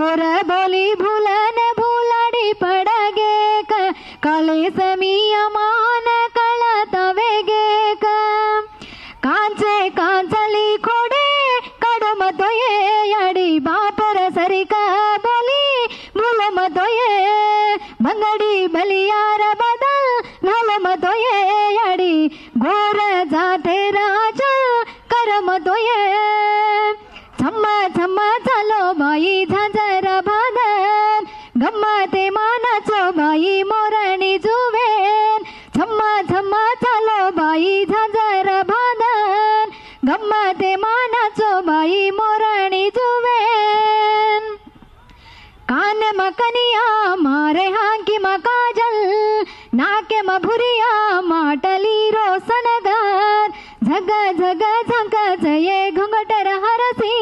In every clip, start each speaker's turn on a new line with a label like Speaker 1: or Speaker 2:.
Speaker 1: गोर बोली भूलन भूलाडी पडगे काळे समिया मान कळत वेगे कांचे कांचली खोडे कडम तोये याडी बापर सरिका बोली भूल मतोये बंगडी बलियार बदल घाल मतोये याडी गोर जाते राजा करम तोये छम्मा छम्मा चालो बाई झांजर बांधन गम्मते मानाचो बाई मोरणी जुवेन छम्मा छम्मा चालो बाई झांजर बांधन गम्मते मानाचो बाई मोरणी जुवेन कान मकनिया मारे हांकी मकाजल नाके मभुरिया माटली रोसनगार झग झग झंक जये घुंगटर हरसी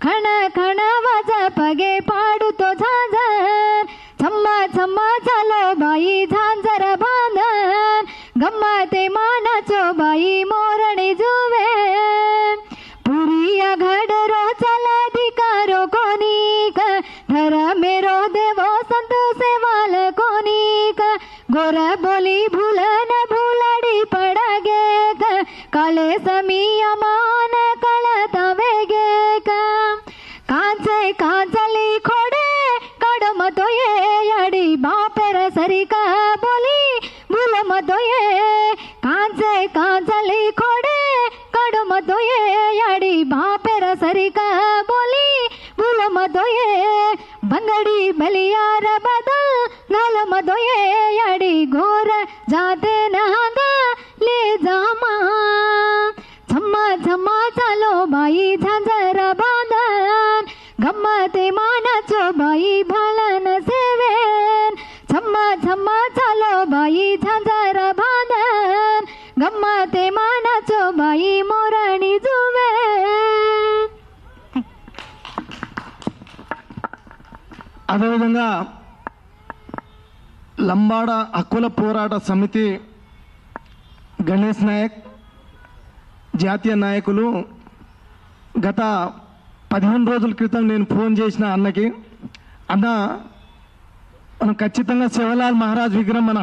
Speaker 1: खण खण वाज पगे पाडू तो झांजर छम्मा छम्मा चालो बाई झांजर बांधन गम्मते मानाचो बाई मोरणी जुवे पुरिया घडरो चल धिकारो कोणीक धर मेरो देवो संतो सेवाल कोणीक गोर बोली भूलन भूलाडी पडगे काळे समिया मान कळत वेगे कांचे कांचली खोडे कडम तोये याडी बापेर सरिका बोली भूल मतोये कांचे कांचली खोडे कडम तोये याडी बापेर सरिका बोली भूल मतोये बंगडी बलियार बदल घाल मतोये याडी गोर जाते नहागा ले जामा छम्मा छम्मा चालो बाई झांजर बांधन गम्मते मानाचो बाई भालन सेवेन छम्मा छम्मा चालो बाई झांजर बांधन गम्मते मानाचो बाई मोरणी जुवेन
Speaker 2: అదేవిధంగా లంబాడ హక్కుల పోరాట సమితి గణేష్ నాయక్ జాతీయ నాయకులు గత 15 రోజుల క్రితం నేను ఫోన్ చేసిన అన్నకి, అన్న మనం ఖచ్చితంగా శివలాల్ మహారాజ్ విగ్రహం మన